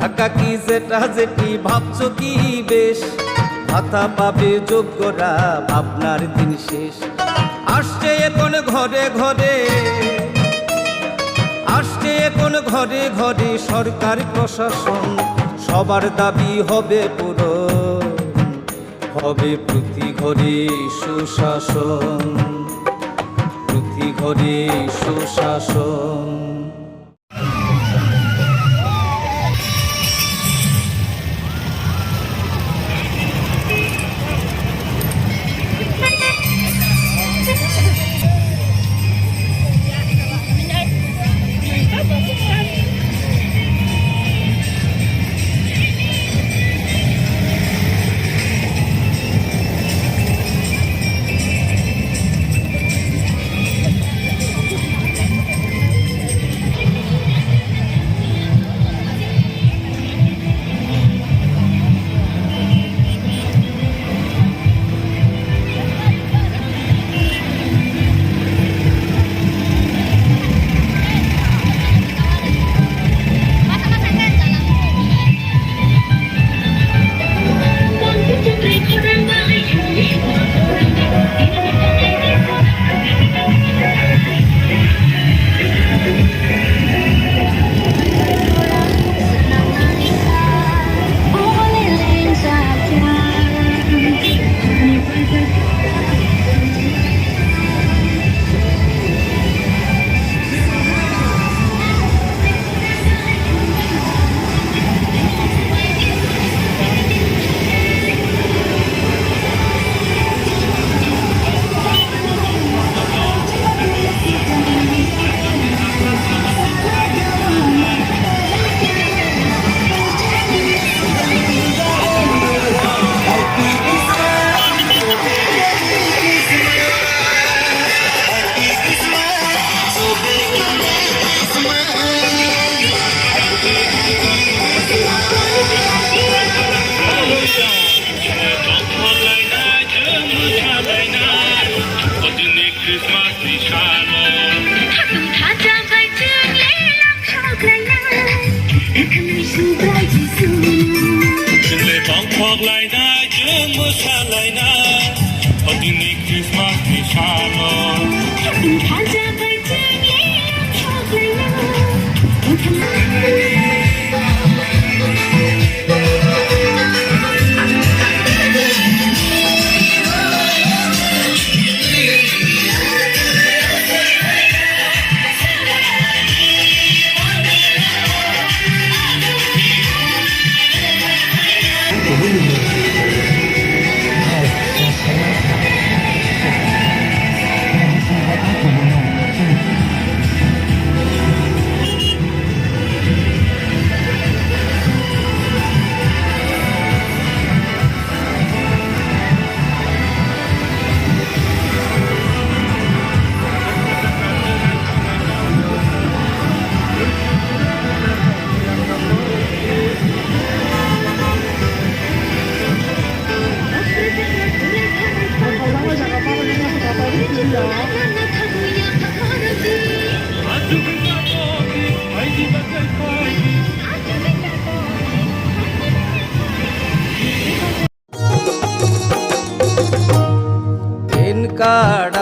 টাকা কি যেটা যেটি ভাবছো কি বেশ, ভাতা পাবে যোগ্যরা আপনার দিন শেষ। আসছে এখন ঘরে ঘরে, আসছে এখন ঘরে ঘরে সরকার প্রশাসন, সবার দাবি হবে পূরণ, হবে প্রতি ঘরে সুশাসন, প্রতি ঘরে সুশাসন।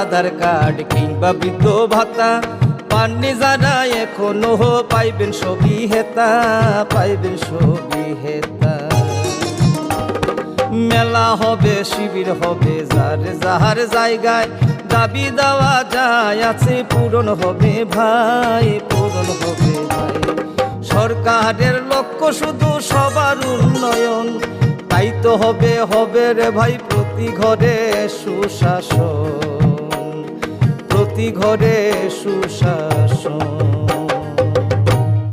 আধার কার্ড কিংবা বৃদ্ধ ভাতা পাননি যারা এখনো পাইবেন সবই হেতা, পাইবেন সবই হেতা। মেলা হবে শিবির হবে যার যাহার জায়গায়, দাবি দেওয়া যায় আছে পূরণ হবে ভাই, পূরণ হবে ভাই। সরকারের লক্ষ্য শুধু সবার উন্নয়ন, তাই তো হবে হবে রে ভাই প্রতি ঘরে সুশাসন, প্রতি ঘরে সুশাসন।